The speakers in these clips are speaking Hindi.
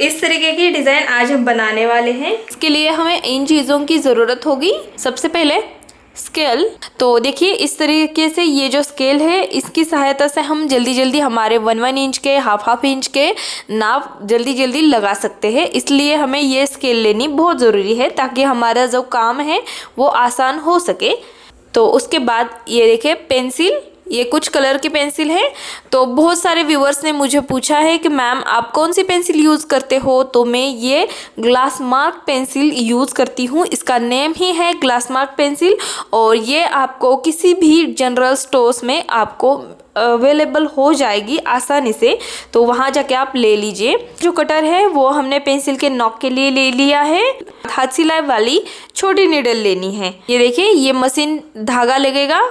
इस तरीके की डिज़ाइन आज हम बनाने वाले हैं। इसके लिए हमें इन चीज़ों की ज़रूरत होगी। सबसे पहले स्केल। तो देखिए इस तरीके से ये जो स्केल है इसकी सहायता से हम जल्दी जल्दी हमारे 1 इंच के हाफ इंच के नाप जल्दी जल्दी लगा सकते हैं। इसलिए हमें ये स्केल लेनी बहुत ज़रूरी है ताकि हमारा जो काम है वो आसान हो सके। तो उसके बाद ये देखिए पेंसिल, ये कुछ कलर की पेंसिल है। तो बहुत सारे व्यूअर्स ने मुझे पूछा है कि मैम आप कौन सी पेंसिल यूज़ करते हो, तो मैं ये ग्लास मार्क पेंसिल यूज़ करती हूँ। इसका नेम ही है ग्लास मार्क पेंसिल और ये आपको किसी भी जनरल स्टोर्स में आपको अवेलेबल हो जाएगी आसानी से। तो वहाँ जाके आप ले लीजिए। जो कटर है वो हमने पेंसिल के नॉक के लिए ले लिया है। हाथ सिलाई वाली छोटी नीडल लेनी है। ये देखिए ये मशीन धागा लगेगा।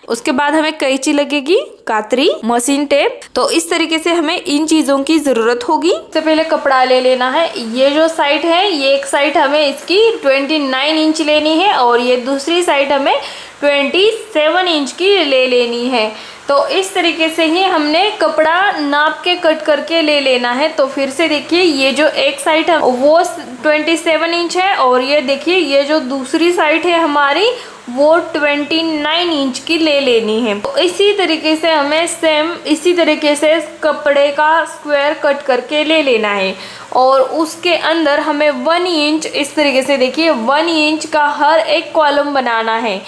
उसके बाद हमें कैंची लगेगी, कातरी, मशीन टेप। तो इस तरीके से हमें इन चीज़ों की ज़रूरत होगी। सबसे पहले कपड़ा ले लेना है। ये जो साइड है ये एक साइड हमें इसकी 29 इंच लेनी है और ये दूसरी साइड हमें 27 इंच की ले लेनी है। तो इस तरीके से ही हमने कपड़ा नाप के कट करके ले लेना है। तो फिर से देखिए ये जो एक साइड है वो 27 इंच है और ये देखिए ये जो दूसरी साइड है हमारी वो 29 इंच की ले लेनी है। तो इसी तरीके से हमें सेम इसी तरीके से कपड़े का स्क्वायर कट करके ले लेना है और उसके अंदर हमें 1 इंच इस तरीके से देखिए 1 इंच का हर एक कॉलम बनाना है।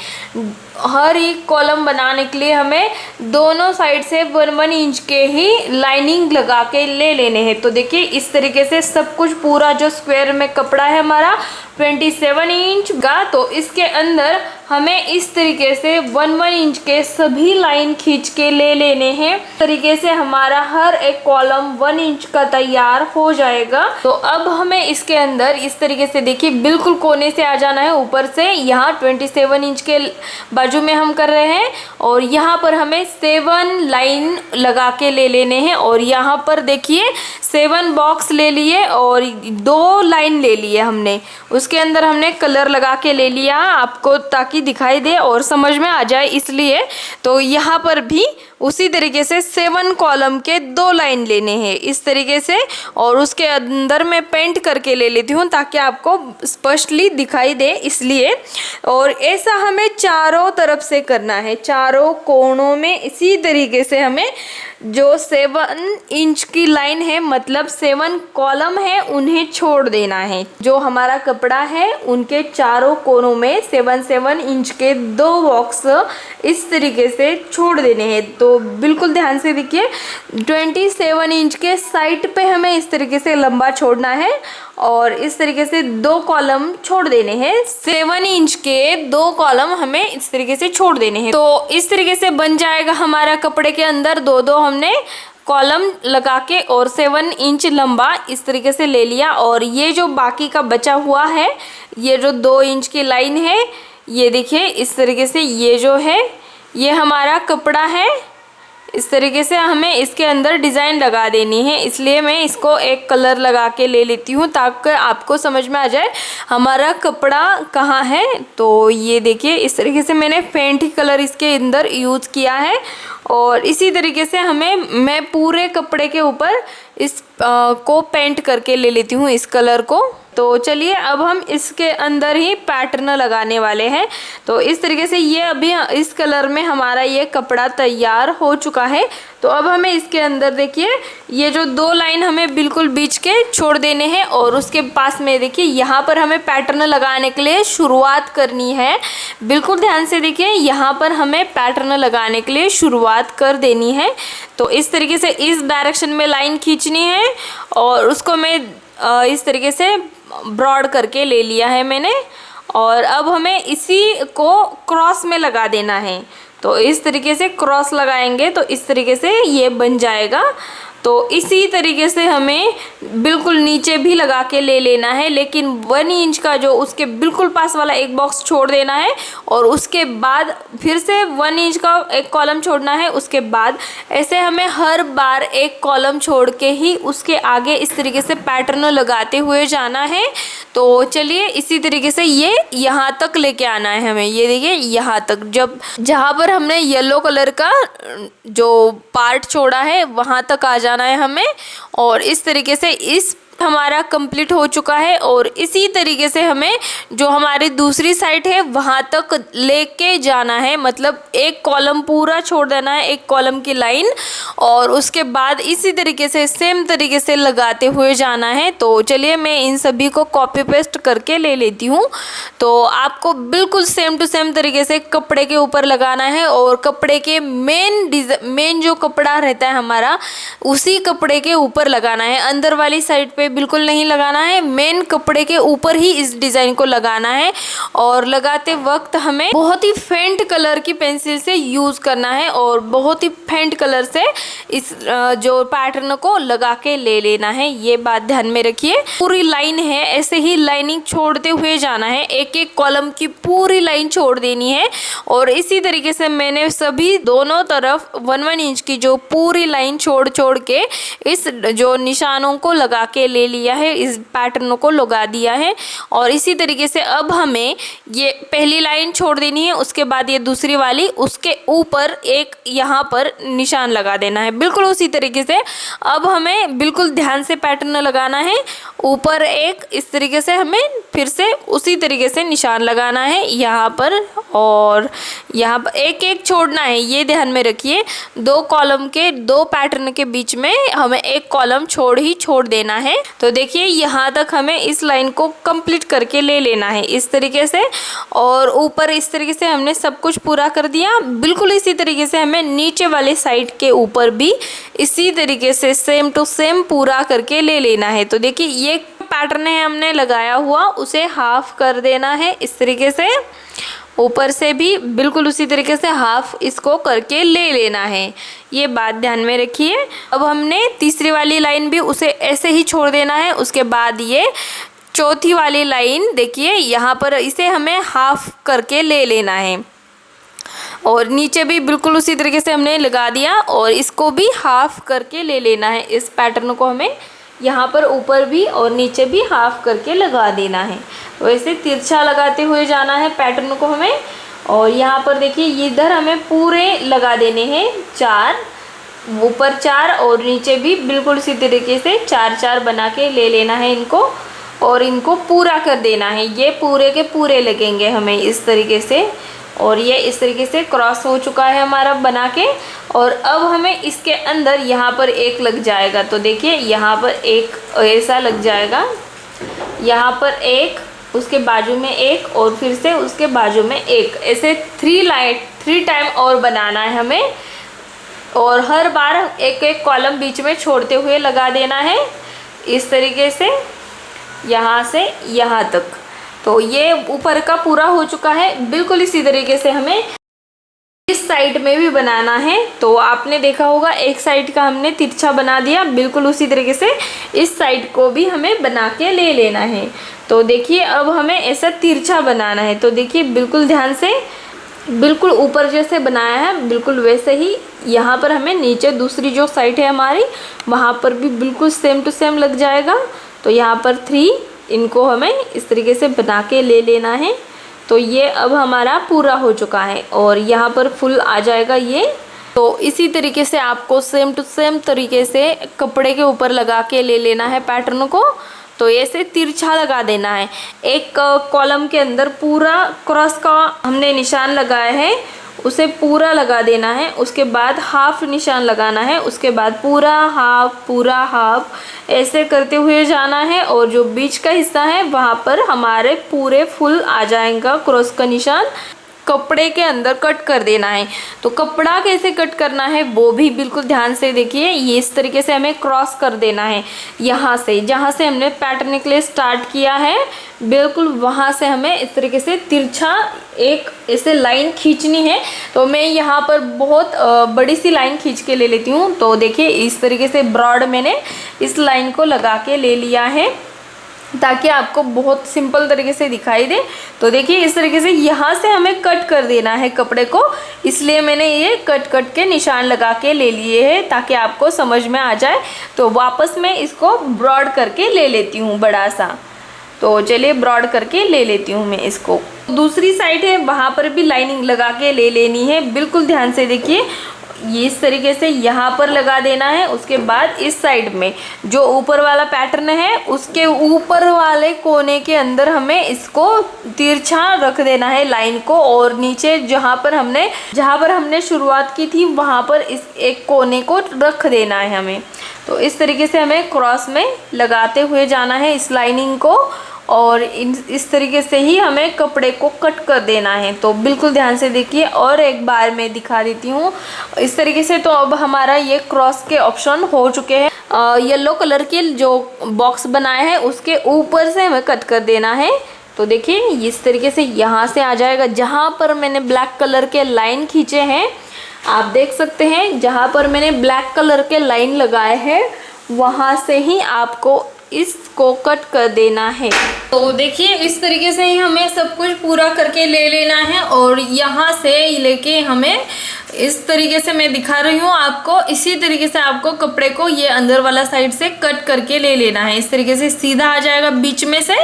हर एक कॉलम बनाने के लिए हमें दोनों साइड से 1 इंच के ही लाइनिंग लगा के ले लेने हैं। तो देखिए इस तरीके से सब कुछ पूरा जो स्क्वायर में कपड़ा है हमारा 27 इंच का, तो इसके अंदर हमें इस तरीके से 1 इंच के सभी लाइन खींच के ले लेने हैं। इस तरीके से हमारा हर एक कॉलम 1 इंच का तैयार हो जाएगा। तो अब हमें इसके अंदर इस तरीके से देखिए बिल्कुल कोने से आ जाना है ऊपर से। यहाँ 27 इंच के बाजू में हम कर रहे हैं और यहाँ पर हमें 7 लाइन लगा के ले लेने हैं और यहाँ पर देखिए 7 बॉक्स ले लिए और 2 लाइन ले लिए हमने। उसके अंदर हमने कलर लगा के ले लिया आपको ताकि दिखाई दे और समझ में आ जाए इसलिए। तो यहाँ पर भी उसी तरीके से 7 कॉलम के 2 लाइन लेने हैं इस तरीके से और उसके अंदर मैं पेंट करके ले लेती हूँ ताकि आपको स्पष्टली दिखाई दे इसलिए। और ऐसा हमें चारों तरफ से करना है, चारों कोनों में इसी तरीके से हमें जो 7 इंच की लाइन है मतलब 7 कॉलम है उन्हें छोड़ देना है। जो हमारा कपड़ा है उनके चारों कोनों में 7 इंच के 2 बॉक्स इस तरीके से छोड़ देने हैं। तो बिल्कुल ध्यान से देखिए 27 इंच के साइड पे हमें इस तरीके से लंबा छोड़ना है और इस तरीके से 2 कॉलम छोड़ देने हैं। 7 इंच के 2 कॉलम हमें इस तरीके से छोड़ देने हैं। तो इस तरीके से बन जाएगा हमारा कपड़े के अंदर 2-2 हमने कॉलम लगा के और 7 इंच लंबा इस तरीके से ले लिया। और ये जो बाकी का बचा हुआ है ये जो 2 इंच की लाइन है ये देखिए इस तरीके से ये जो है ये हमारा कपड़ा है। इस तरीके से हमें इसके अंदर डिज़ाइन लगा देनी है इसलिए मैं इसको एक कलर लगा के ले लेती हूँ ताकि आपको समझ में आ जाए हमारा कपड़ा कहाँ है। तो ये देखिए इस तरीके से मैंने फेंट कलर इसके अंदर यूज़ किया है और इसी तरीके से मैं पूरे कपड़े के ऊपर इस को पेंट करके ले लेती हूँ इस कलर को। तो चलिए अब हम इसके अंदर ही पैटर्न लगाने वाले हैं। तो इस तरीके से ये अभी इस कलर में हमारा ये कपड़ा तैयार हो चुका है। तो अब हमें इसके अंदर देखिए ये जो 2 लाइन हमें बिल्कुल बीच के छोड़ देने हैं और उसके पास में देखिए यहाँ पर हमें पैटर्न लगाने के लिए शुरुआत करनी है। बिल्कुल ध्यान से देखिए यहाँ पर हमें पैटर्न लगाने के लिए शुरुआत कर देनी है। तो इस तरीके से इस डायरेक्शन में लाइन खींचनी है और उसको मैं इस तरीके से ब्रॉड करके ले लिया है मैंने और अब हमें इसी को क्रॉस में लगा देना है। तो इस तरीके से क्रॉस लगाएंगे तो इस तरीके से ये बन जाएगा। तो इसी तरीके से हमें बिल्कुल नीचे भी लगा के ले लेना है लेकिन 1 इंच का जो उसके बिल्कुल पास वाला एक बॉक्स छोड़ देना है और उसके बाद फिर से 1 इंच का एक कॉलम छोड़ना है। उसके बाद ऐसे हमें हर बार एक कॉलम छोड़ के ही उसके आगे इस तरीके से पैटर्न लगाते हुए जाना है। तो चलिए इसी तरीके से ये यहाँ तक लेके आना है हमें। ये देखिए यहाँ तक जहाँ पर हमने येलो कलर का जो पार्ट छोड़ा है वहाँ तक आ जाना है हमें और इस तरीके से इस हमारा कंप्लीट हो चुका है और इसी तरीके से हमें जो हमारी दूसरी साइड है वहां तक लेके जाना है, मतलब एक कॉलम पूरा छोड़ देना है, एक कॉलम की लाइन, और उसके बाद इसी तरीके से सेम तरीके से लगाते हुए जाना है। तो चलिए मैं इन सभी को कॉपी पेस्ट करके ले लेती हूँ। तो आपको बिल्कुल सेम टू सेम तरीके से कपड़े के ऊपर लगाना है और कपड़े के मेन जो कपड़ा रहता है हमारा उसी कपड़े के ऊपर लगाना है, अंदर वाली साइड पे बिल्कुल नहीं लगाना है, मेन कपड़े के ऊपर ही इस डिज़ाइन को लगाना है। और लगाते वक्त हमें बहुत ही फेंट कलर की पेंसिल से यूज़ करना है और बहुत ही फेंट कलर से इस जो पैटर्न को लगा के ले लेना है, ये बात ध्यान में रखिए। पूरी लाइन है ऐसे ही लाइनिंग छोड़ते हुए जाना है, एक एक कॉलम की पूरी लाइन छोड़ देनी है। और इसी तरीके से मैंने सभी दोनों तरफ 1-1 इंच की जो पूरी लाइन छोड़ के इस जो निशानों को लगा के ले लिया है, इस पैटर्न को लगा दिया है। और इसी तरीके से अब हमें ये पहली लाइन छोड़ देनी है, उसके बाद ये दूसरी वाली, उसके ऊपर एक यहाँ पर निशान लगा देना है, बिल्कुल उसी तरीके से। अब हमें बिल्कुल ध्यान से पैटर्न लगाना है, ऊपर एक इस तरीके से हमें फिर से उसी तरीके से निशान लगाना है यहाँ पर, और यहाँ पर एक एक छोड़ना है, ये ध्यान में रखिए। 2 कॉलम के 2 पैटर्न के बीच में हमें एक कॉलम छोड़ देना है। तो देखिए यहाँ तक हमें इस लाइन को कंप्लीट करके ले लेना है इस तरीके से, और ऊपर इस तरीके से हमने सब कुछ पूरा कर दिया। बिल्कुल इसी तरीके से हमें नीचे वाले साइड के ऊपर भी इसी तरीके से सेम टू सेम पूरा करके ले लेना है। तो देखिए ये पैटर्न है हमने लगाया हुआ, उसे हाफ कर देना है इस तरीके से, ऊपर से भी बिल्कुल उसी तरीके से हाफ इसको करके ले लेना है, ये बात ध्यान में रखिए। अब हमने तीसरी वाली लाइन भी उसे ऐसे ही छोड़ देना है, उसके बाद ये चौथी वाली लाइन देखिए यहाँ पर इसे हमें हाफ करके ले लेना है, और नीचे भी बिल्कुल उसी तरीके से हमने लगा दिया और इसको भी हाफ करके ले लेना है। इस पैटर्न को हमें यहाँ पर ऊपर भी और नीचे भी हाफ करके लगा देना है, वैसे तिरछा लगाते हुए जाना है पैटर्न को हमें। और यहाँ पर देखिए इधर हमें पूरे लगा देने हैं 4, ऊपर 4 और नीचे भी बिल्कुल इसी तरीके से 4-4 बना के ले लेना है इनको, और इनको पूरा कर देना है, ये पूरे के पूरे लगेंगे हमें इस तरीके से। और ये इस तरीके से क्रॉस हो चुका है हमारा बना के, और अब हमें इसके अंदर यहाँ पर एक लग जाएगा। तो देखिए यहाँ पर एक ऐसा लग जाएगा, यहाँ पर एक, उसके बाजू में एक, और फिर से उसके बाजू में एक, ऐसे 3 टाइम और बनाना है हमें। और हर बार एक एक कॉलम बीच में छोड़ते हुए लगा देना है इस तरीके से, यहाँ से यहाँ तक। तो ये ऊपर का पूरा हो चुका है। बिल्कुल इसी तरीके से हमें इस साइड में भी बनाना है। तो आपने देखा होगा एक साइड का हमने तिरछा बना दिया, बिल्कुल उसी तरीके से इस साइड को भी हमें बना के ले लेना है। तो देखिए अब हमें ऐसा तिरछा बनाना है। तो देखिए बिल्कुल ध्यान से, बिल्कुल ऊपर जैसे बनाया है बिल्कुल वैसे ही यहाँ पर हमें नीचे दूसरी जो साइड है हमारी वहाँ पर भी बिल्कुल सेम टू सेम लग जाएगा। तो यहाँ पर 3 इनको हमें इस तरीके से बना के ले लेना है। तो ये अब हमारा पूरा हो चुका है और यहाँ पर फुल आ जाएगा ये। तो इसी तरीके से आपको सेम टू सेम तरीके से कपड़े के ऊपर लगा के ले लेना है पैटर्न को। तो ऐसे तिरछा लगा देना है। एक कॉलम के अंदर पूरा क्रॉस का हमने निशान लगाया है, उसे पूरा लगा देना है। उसके बाद हाफ निशान लगाना है, उसके बाद पूरा हाफ ऐसे करते हुए जाना है। और जो बीच का हिस्सा है वहाँ पर हमारे पूरे फुल आ जाएगा क्रॉस का निशान। कपड़े के अंदर कट कर देना है। तो कपड़ा कैसे कट करना है वो भी बिल्कुल ध्यान से देखिए। ये इस तरीके से हमें क्रॉस कर देना है, यहाँ से जहाँ से हमने पैटर्न के लिए स्टार्ट किया है बिल्कुल वहाँ से हमें इस तरीके से तिरछा एक ऐसे लाइन खींचनी है। तो मैं यहाँ पर बहुत बड़ी सी लाइन खींच के ले लेती हूँ। तो देखिए इस तरीके से ब्रॉड मैंने इस लाइन को लगा के ले लिया है ताकि आपको बहुत सिंपल तरीके से दिखाई दे। तो देखिए इस तरीके से यहाँ से हमें कट कर देना है कपड़े को, इसलिए मैंने ये कट के निशान लगा के ले लिए हैं ताकि आपको समझ में आ जाए। तो वापस मैं इसको ब्रॉड करके ले लेती हूँ बड़ा सा। तो चलिए ब्रॉड करके ले लेती हूँ मैं इसको। दूसरी साइड है वहाँ पर भी लाइनिंग लगा के ले लेनी है। बिल्कुल ध्यान से देखिए, ये इस तरीके से यहाँ पर लगा देना है। उसके बाद इस साइड में जो ऊपर वाला पैटर्न है उसके ऊपर वाले कोने के अंदर हमें इसको तिरछा रख देना है लाइन को, और नीचे जहाँ पर हमने शुरुआत की थी वहाँ पर इस एक कोने को रख देना है हमें। तो इस तरीके से हमें क्रॉस में लगाते हुए जाना है इस लाइनिंग को, और इस तरीके से ही हमें कपड़े को कट कर देना है। तो बिल्कुल ध्यान से देखिए, और एक बार मैं दिखा देती हूँ इस तरीके से। तो अब हमारा ये क्रॉस के ऑप्शन हो चुके हैं। येलो कलर के जो बॉक्स बनाए हैं उसके ऊपर से हमें कट कर देना है। तो देखिए इस तरीके से यहाँ से आ जाएगा। जहाँ पर मैंने ब्लैक कलर के लाइन खींचे हैं आप देख सकते हैं, जहाँ पर मैंने ब्लैक कलर के लाइन लगाए हैं वहाँ से ही आपको इसको कट कर देना है। तो देखिए इस तरीके से ही हमें सब कुछ पूरा करके ले लेना है, और यहाँ से लेके हमें इस तरीके से मैं दिखा रही हूँ आपको, इसी तरीके से आपको कपड़े को ये अंदर वाला साइड से कट करके ले लेना है। इस तरीके से सीधा आ जाएगा बीच में से,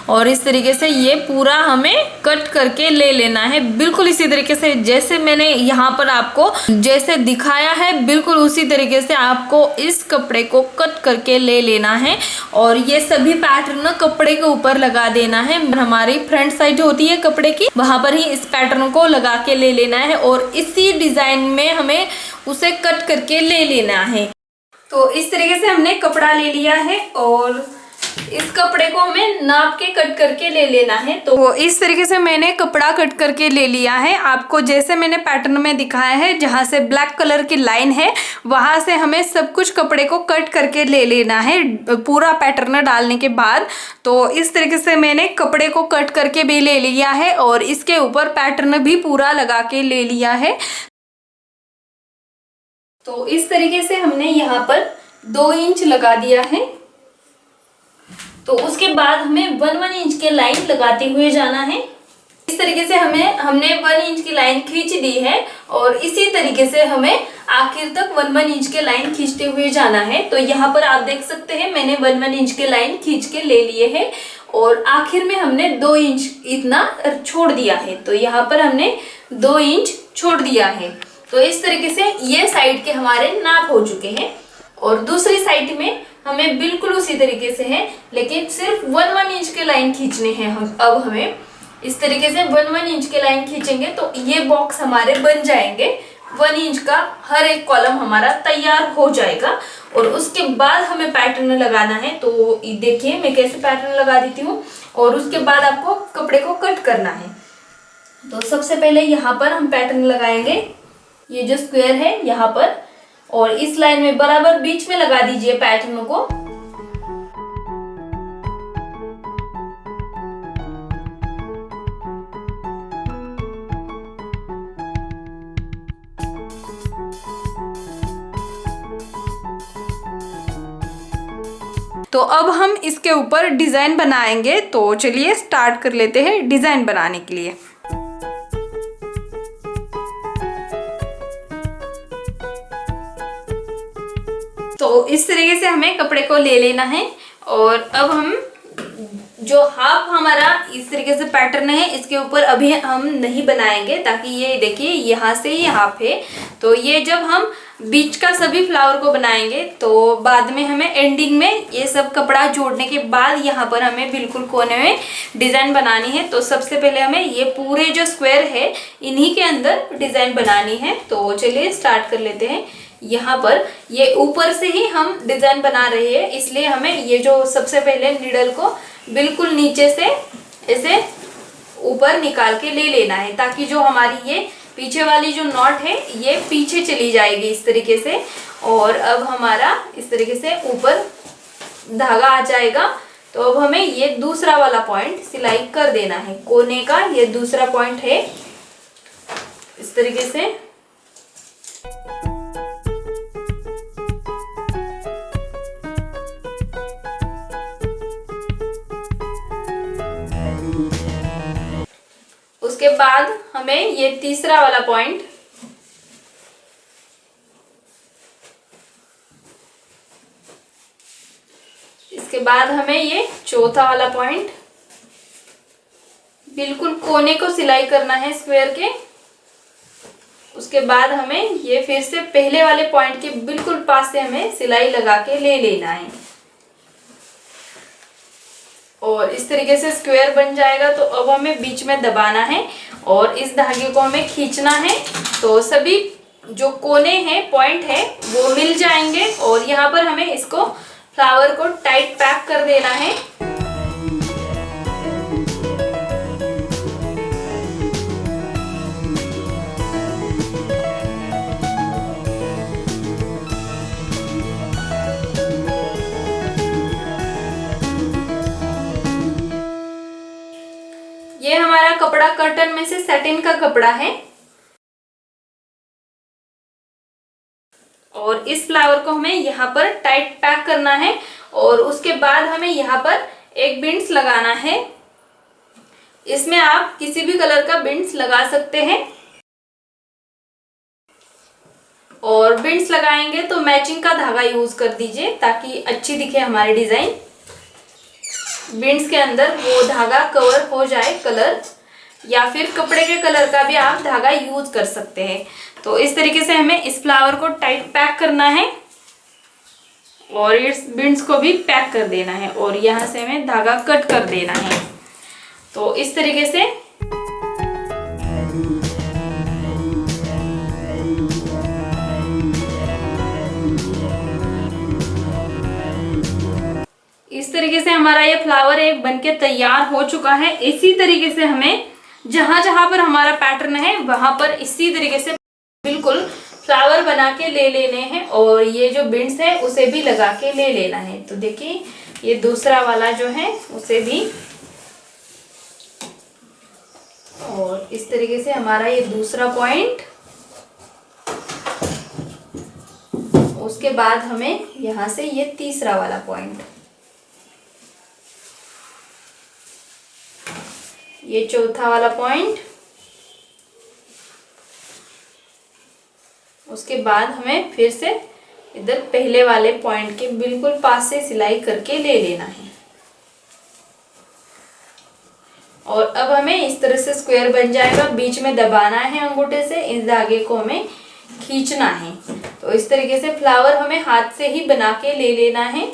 और इस तरीके से ये पूरा हमें कट करके ले लेना है। बिल्कुल इसी तरीके से जैसे मैंने यहाँ पर आपको जैसे दिखाया है बिल्कुल उसी तरीके से आपको इस कपड़े को कट करके ले लेना है, और ये सभी पैटर्न कपड़े के ऊपर लगा देना है। हमारी फ्रंट साइड होती है कपड़े की, वहां पर ही इस पैटर्न को लगा के ले लेना है, और इसी डिजाइन में हमें उसे कट करके ले लेना है। तो इस तरीके से हमने कपड़ा ले लिया है, और इस कपड़े को हमें नाप के कट करके ले लेना है। तो इस तरीके से मैंने कपड़ा कट करके ले लिया है। आपको जैसे मैंने पैटर्न में दिखाया है, जहाँ से ब्लैक कलर की लाइन है वहां से हमें सब कुछ कपड़े को कट करके ले लेना है पूरा पैटर्न डालने के बाद। तो इस तरीके से मैंने कपड़े को कट करके भी ले लिया है, और इसके ऊपर पैटर्न भी पूरा लगा के ले लिया है। तो इस तरीके से हमने यहाँ पर 2 इंच लगा दिया है। तो उसके बाद हमें 1 इंच के लाइन लगाते हुए जाना है। इस तरीके से हमने 1 इंच की लाइन खींच दी है, और इसी तरीके से हमें आखिर तक 1 इंच के लाइन खींचते हुए जाना है। तो यहाँ पर आप देख सकते हैं मैंने 1 इंच के लाइन खींच के ले लिए हैं, और आखिर में हमने 2 इंच इतना छोड़ दिया है। तो यहाँ पर हमने 2 इंच छोड़ दिया है। तो इस तरीके से ये साइड के हमारे नाप हो चुके हैं, और दूसरी साइड में हमें बिल्कुल उसी तरीके से है, लेकिन सिर्फ 1 इंच के लाइन खींचने हैं हम। अब हमें इस तरीके से 1 इंच के लाइन खींचेंगे तो ये बॉक्स हमारे बन जाएंगे। 1 इंच का हर एक कॉलम हमारा तैयार हो जाएगा, और उसके बाद हमें पैटर्न लगाना है। तो देखिए मैं कैसे पैटर्न लगा देती हूँ, और उसके बाद आपको कपड़े को कट करना है। तो सबसे पहले यहाँ पर हम पैटर्न लगाएंगे, ये जो स्क्वायर है यहाँ पर, और इस लाइन में बराबर बीच में लगा दीजिए पैटर्न को। तो अब हम इसके ऊपर डिजाइन बनाएंगे। तो चलिए स्टार्ट कर लेते हैं डिजाइन बनाने के लिए। तो इस तरीके से हमें कपड़े को ले लेना है, और अब हम जो हाफ हमारा इस तरीके से पैटर्न है इसके ऊपर अभी हम नहीं बनाएंगे, ताकि ये देखिए यहाँ से ही हाफ है। तो ये जब हम बीच का सभी फ्लावर को बनाएंगे तो बाद में हमें एंडिंग में ये सब कपड़ा जोड़ने के बाद यहाँ पर हमें बिल्कुल कोने में डिजाइन बनानी है। तो सबसे पहले हमें ये पूरे जो स्क्वायर है इन्हीं के अंदर डिजाइन बनानी है। तो चलिए स्टार्ट कर लेते हैं। यहाँ पर ये ऊपर से ही हम डिजाइन बना रहे हैं, इसलिए हमें ये जो सबसे पहले नीडल को बिल्कुल नीचे से ऐसे ऊपर निकाल के ले लेना है, ताकि जो हमारी ये पीछे वाली जो नॉट है ये पीछे चली जाएगी इस तरीके से। और अब हमारा इस तरीके से ऊपर धागा आ जाएगा। तो अब हमें ये दूसरा वाला पॉइंट सिलाई कर देना है, कोने का ये दूसरा पॉइंट है इस तरीके से। उसके बाद हमें ये तीसरा वाला पॉइंट, इसके बाद हमें ये चौथा वाला पॉइंट बिल्कुल कोने को सिलाई करना है स्क्वायर के। उसके बाद हमें ये फिर से पहले वाले पॉइंट के बिल्कुल पास से हमें सिलाई लगा के ले लेना है और इस तरीके से स्क्वायर बन जाएगा। तो अब हमें बीच में दबाना है और इस धागे को हमें खींचना है, तो सभी जो कोने हैं पॉइंट है वो मिल जाएंगे और यहाँ पर हमें इसको फ्लावर को टाइट पैक कर देना है। ये हमारा कपड़ा कर्टन में से सैटिन का कपड़ा है और इस फ्लावर को हमें यहाँ पर टाइट पैक करना है और उसके बाद हमें यहाँ पर एक बिंड्स लगाना है। इसमें आप किसी भी कलर का बिंड्स लगा सकते हैं और बिंड्स लगाएंगे तो मैचिंग का धागा यूज कर दीजिए ताकि अच्छी दिखे हमारी डिजाइन। बिंड्स के अंदर वो धागा कवर हो जाए कलर, या फिर कपड़े के कलर का भी आप धागा यूज कर सकते हैं। तो इस तरीके से हमें इस फ्लावर को टाइट पैक करना है और इस बिंड्स को भी पैक कर देना है और यहाँ से हमें धागा कट कर देना है। तो इस तरीके से हमारा ये फ्लावर एक बनके तैयार हो चुका है। इसी तरीके से हमें जहां जहां पर हमारा पैटर्न है वहां पर इसी तरीके से बिल्कुल फ्लावर बना के ले लेने हैं और ये जो बिंड्स है उसे भी लगा के ले लेना है। तो देखिए ये दूसरा वाला जो है उसे भी, और इस तरीके से हमारा ये दूसरा पॉइंट, उसके बाद हमें यहाँ से ये तीसरा वाला पॉइंट, ये चौथा वाला पॉइंट, उसके बाद हमें फिर से इधर पहले वाले पॉइंट के बिल्कुल पास से सिलाई करके ले लेना है। और अब हमें इस तरह से स्क्वायर बन जाएगा, बीच में दबाना है अंगूठे से, इस धागे को हमें खींचना है। तो इस तरीके से फ्लावर हमें हाथ से ही बना के ले लेना है।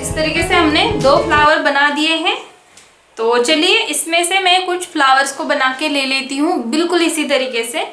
इस तरीके से हमने 2 फ्लावर बना दिए हैं। तो चलिए इसमें से मैं कुछ फ्लावर्स को बना के ले लेती हूँ बिल्कुल इसी तरीके से।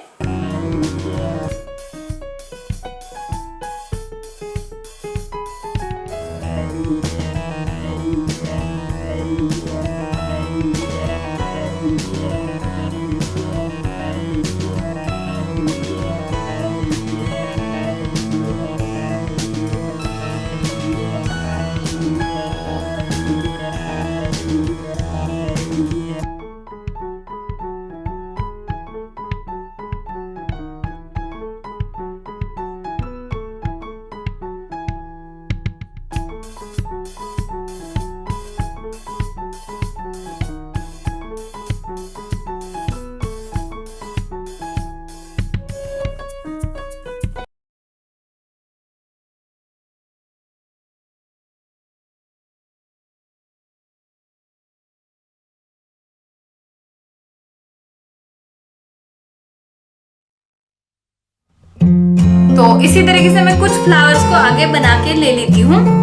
तो इसी तरीके से मैं कुछ फ्लावर्स को आगे बना के ले लेती हूँ।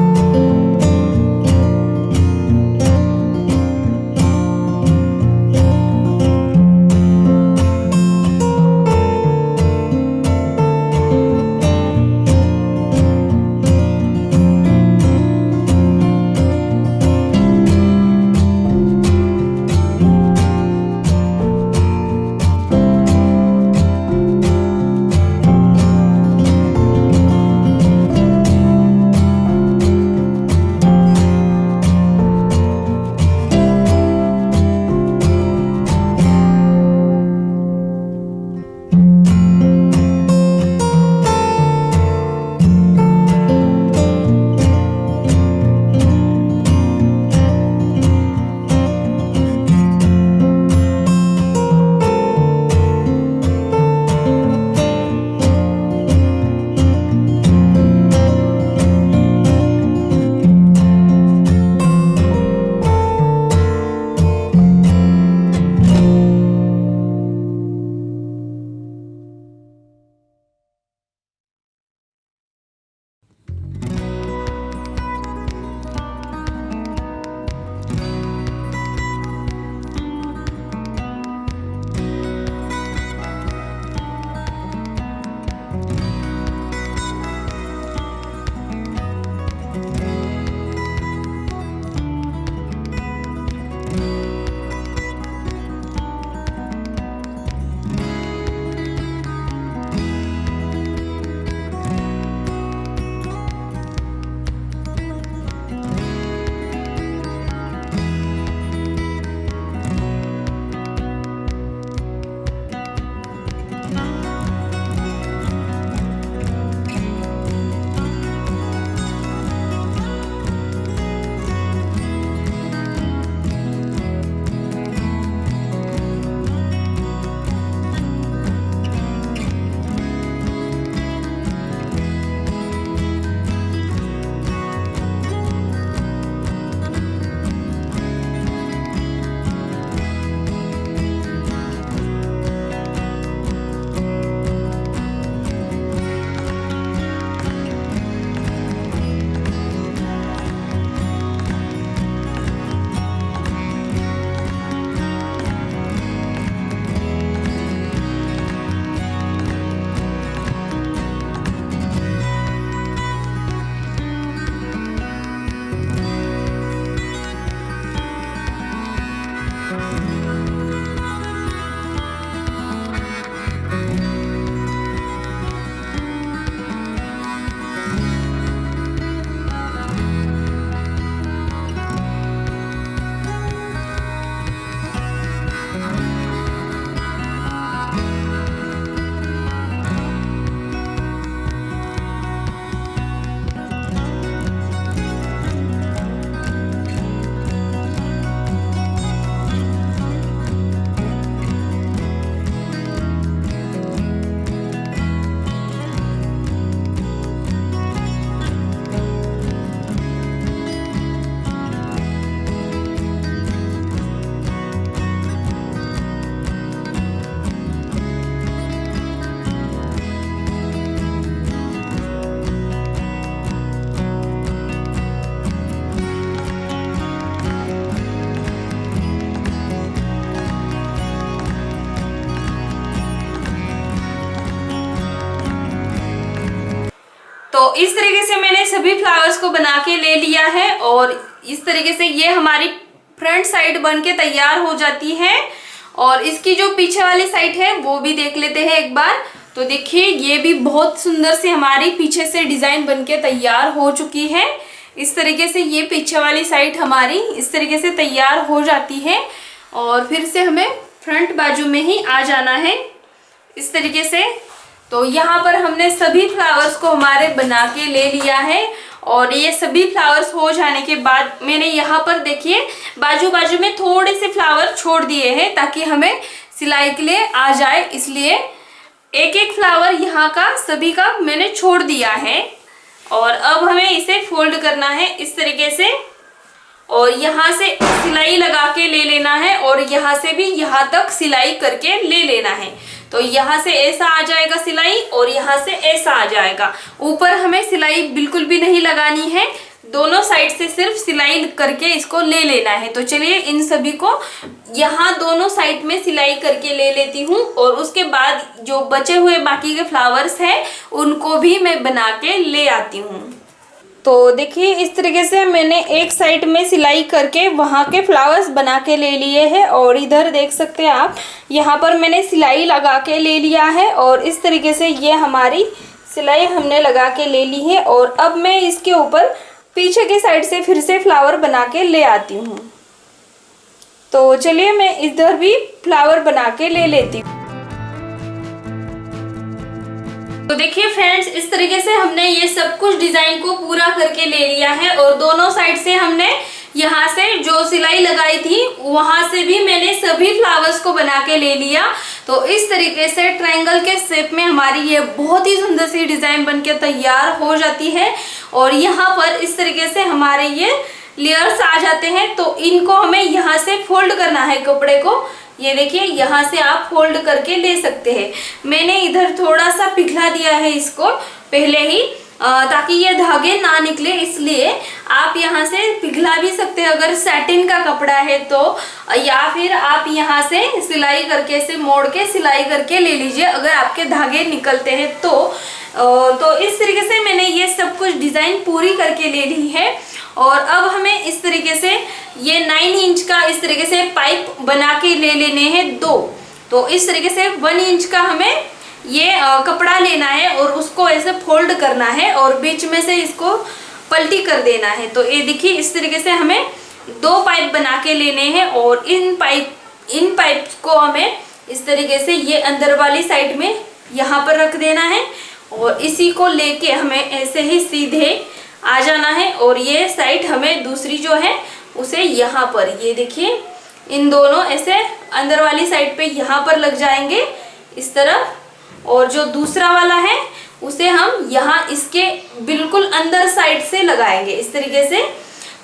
तो इस तरीके से मैंने सभी फ्लावर्स को बना के ले लिया है और इस तरीके से ये हमारी फ्रंट साइड बन के तैयार हो जाती है। और इसकी जो पीछे वाली साइड है वो भी देख लेते हैं एक बार। तो देखिए ये भी बहुत सुंदर से हमारी पीछे से डिजाइन बन के तैयार हो चुकी है। इस तरीके से ये पीछे वाली साइड हमारी इस तरीके से तैयार हो जाती है और फिर से हमें फ्रंट बाजू में ही आ जाना है इस तरीके से। तो यहाँ पर हमने सभी फ्लावर्स को हमारे बना के ले लिया है और ये सभी फ्लावर्स हो जाने के बाद मैंने यहाँ पर देखिए बाजू बाजू में थोड़े से फ्लावर छोड़ दिए हैं ताकि हमें सिलाई के लिए आ जाए, इसलिए एक एक फ्लावर यहाँ का सभी का मैंने छोड़ दिया है। और अब हमें इसे फोल्ड करना है इस तरीके से और यहाँ से सिलाई लगा के ले लेना है और यहाँ से भी यहाँ तक सिलाई करके ले लेना है। तो यहाँ से ऐसा आ जाएगा सिलाई और यहाँ से ऐसा आ जाएगा। ऊपर हमें सिलाई बिल्कुल भी नहीं लगानी है, दोनों साइड से सिर्फ सिलाई करके इसको ले लेना है। तो चलिए इन सभी को यहाँ दोनों साइड में सिलाई करके ले लेती हूँ और उसके बाद जो बचे हुए बाकी के फ्लावर्स हैं उनको भी मैं बना के ले आती हूँ। तो देखिए इस तरीके से मैंने एक साइड में सिलाई करके वहाँ के फ्लावर्स बना के ले लिए हैं और इधर देख सकते हैं आप, यहाँ पर मैंने सिलाई लगा के ले लिया है और इस तरीके से ये हमारी सिलाई हमने लगा के ले ली है। और अब मैं इसके ऊपर पीछे की साइड से फिर से फ्लावर बना के ले आती हूँ। तो चलिए मैं इधर भी फ्लावर बना के ले लेती हूँ। तो देखिए फ्रेंड्स इस तरीके से हमने ये सब कुछ डिजाइन को पूरा करके ले लिया है और दोनों साइड से हमने यहाँ से जो सिलाई लगाई थी वहां से भी मैंने सभी फ्लावर्स को बना के ले लिया। तो इस तरीके से ट्रायंगल के शेप में हमारी ये बहुत ही सुंदर सी डिजाइन बनके तैयार हो जाती है। और यहाँ पर इस तरीके से हमारे ये लेयर्स आ जाते हैं। तो इनको हमें यहाँ से फोल्ड करना है कपड़े को, ये देखिए यहाँ से आप फोल्ड करके ले सकते हैं। मैंने इधर थोड़ा सा पिघला दिया है इसको पहले ही ताकि ये धागे ना निकले, इसलिए आप यहाँ से पिघला भी सकते हैं अगर सैटिन का कपड़ा है तो, या फिर आप यहाँ से सिलाई करके से मोड़ के सिलाई करके ले लीजिए अगर आपके धागे निकलते हैं तो इस तरीके से मैंने ये सब कुछ डिजाइन पूरी करके ले ली है। और अब हमें इस तरीके से ये 9 इंच का इस तरीके से पाइप बना के ले लेने हैं 2। तो इस तरीके से 1 इंच का हमें ये कपड़ा लेना है और उसको ऐसे फोल्ड करना है और बीच में से इसको पलटी कर देना है। तो ये देखिए इस तरीके से हमें 2 पाइप बना के लेने हैं और इन पाइप को हमें इस तरीके से ये अंदर वाली साइड में यहाँ पर रख देना है और इसी को लेके हमें ऐसे ही सीधे आ जाना है। और ये साइड हमें दूसरी जो है उसे यहाँ पर, ये देखिए इन दोनों ऐसे अंदर वाली साइड पे यहाँ पर लग जाएंगे इस तरफ, और जो दूसरा वाला है उसे हम यहाँ इसके बिल्कुल अंदर साइड से लगाएंगे इस तरीके से।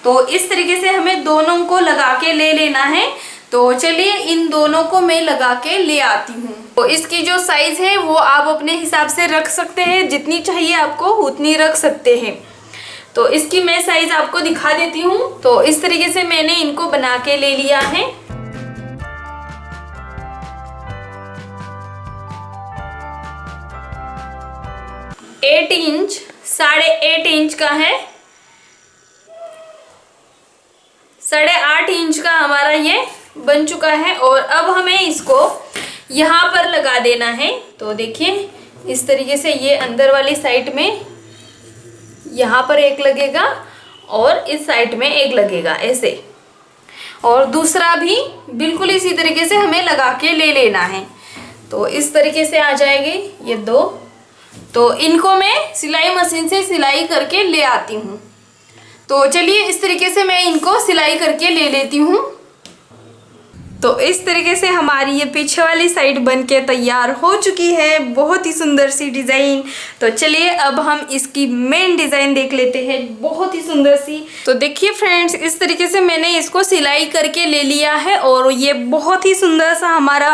तो इस तरीके से हमें दोनों को लगा के ले लेना है। तो चलिए इन दोनों को मैं लगा के ले आती हूँ। तो इसकी जो साइज है वो आप अपने हिसाब से रख सकते हैं, जितनी चाहिए आपको उतनी रख सकते हैं। तो इसकी मैं साइज आपको दिखा देती हूँ। तो इस तरीके से मैंने इनको बना के ले लिया है। एट इंच 8.5 इंच का है, 8.5 इंच का हमारा ये बन चुका है। और अब हमें इसको यहाँ पर लगा देना है। तो देखिए इस तरीके से ये अंदर वाली साइड में यहाँ पर एक लगेगा और इस साइड में एक लगेगा ऐसे, और दूसरा भी बिल्कुल इसी तरीके से हमें लगा के ले लेना है। तो इस तरीके से आ जाएंगे ये 2। तो इनको मैं सिलाई मशीन से सिलाई करके ले आती हूँ। तो चलिए इस तरीके से मैं इनको सिलाई करके ले लेती हूँ। तो इस तरीके से हमारी ये पीछे वाली साइड बनके तैयार हो चुकी है, बहुत ही सुंदर सी डिज़ाइन। तो चलिए अब हम इसकी मेन डिज़ाइन देख लेते हैं, बहुत ही सुंदर सी। तो देखिए फ्रेंड्स इस तरीके से मैंने इसको सिलाई करके ले लिया है और ये बहुत ही सुंदर सा हमारा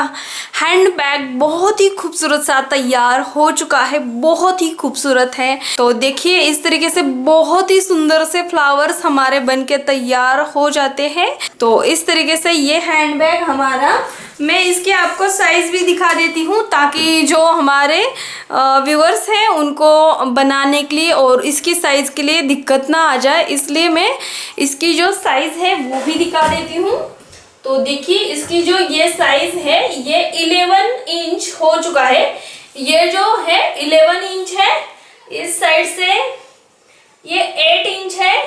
हैंड बैग बहुत ही खूबसूरत सा तैयार हो चुका है, बहुत ही खूबसूरत है। तो देखिए इस तरीके से बहुत ही सुंदर से फ्लावर्स हमारे बनके तैयार हो जाते हैं। तो इस तरीके से ये हैंड बैग हमारा मैं इसके आपको साइज़ भी दिखा देती हूँ ताकि जो हमारे व्यूअर्स हैं उनको बनाने के लिए और इसकी साइज़ के लिए दिक्कत ना आ जाए, इसलिए मैं इसकी जो साइज़ है वो भी दिखा देती हूँ। तो देखिए इसकी जो ये साइज़ है ये 11 इंच हो चुका है। ये जो है 11 इंच है, इस साइड से ये 8 इंच है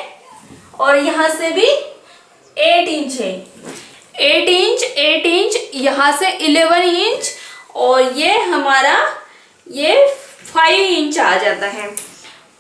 और यहाँ से भी 8 इंच है। 8 इंच यहाँ से 11 इंच और ये हमारा ये 5 इंच आ जाता है।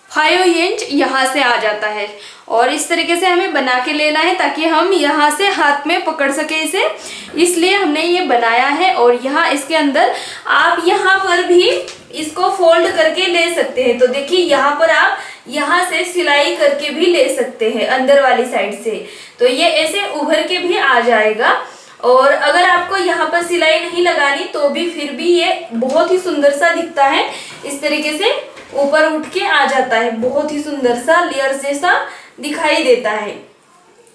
5 इंच यहाँ से आ जाता है और इस तरीके से हमें बना के लेना है ताकि हम यहाँ से हाथ में पकड़ सके इसे, इसलिए हमने ये बनाया है। और यहाँ इसके अंदर आप यहाँ पर भी इसको फोल्ड करके ले सकते हैं। तो देखिए यहाँ पर आप यहाँ से सिलाई करके भी ले सकते हैं अंदर वाली साइड से, तो ये ऐसे उभर के भी आ जाएगा। और अगर आपको यहाँ पर सिलाई नहीं लगानी तो भी फिर भी ये बहुत ही सुंदर सा दिखता है, इस तरीके से ऊपर उठ के आ जाता है, बहुत ही सुंदर सा लेयर जैसा दिखाई देता है।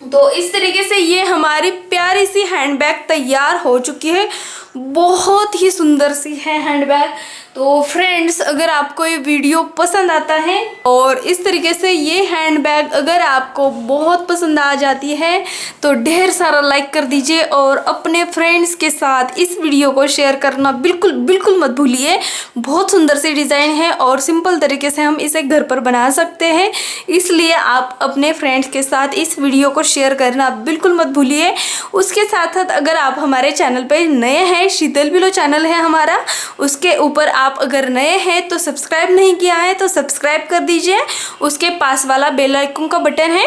तो इस तरीके से ये हमारी प्यारी सी हैंडबैग तैयार हो चुकी है, बहुत ही सुंदर सी है हैंडबैग। तो फ्रेंड्स अगर आपको ये वीडियो पसंद आता है और इस तरीके से ये हैंडबैग अगर आपको बहुत पसंद आ जाती है तो ढेर सारा लाइक कर दीजिए और अपने फ्रेंड्स के साथ इस वीडियो को शेयर करना बिल्कुल मत भूलिए। बहुत सुंदर सी डिज़ाइन है और सिंपल तरीके से हम इसे घर पर बना सकते हैं, इसलिए आप अपने फ्रेंड्स के साथ इस वीडियो को शेयर करना बिल्कुल मत भूलिए। उसके साथ साथ अगर आप हमारे चैनल पर नए हैं, शीतल बिलो चैनल है हमारा, उसके ऊपर आप अगर नए हैं तो सब्सक्राइब नहीं किया है तो सब्सक्राइब कर दीजिए। उसके पास वाला बेल आइकन का बटन है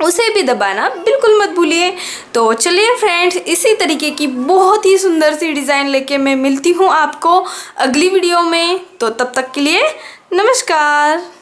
उसे भी दबाना बिल्कुल मत भूलिए। तो चलिए फ्रेंड्स इसी तरीके की बहुत ही सुंदर सी डिज़ाइन लेके मैं मिलती हूँ आपको अगली वीडियो में। तो तब तक के लिए नमस्कार।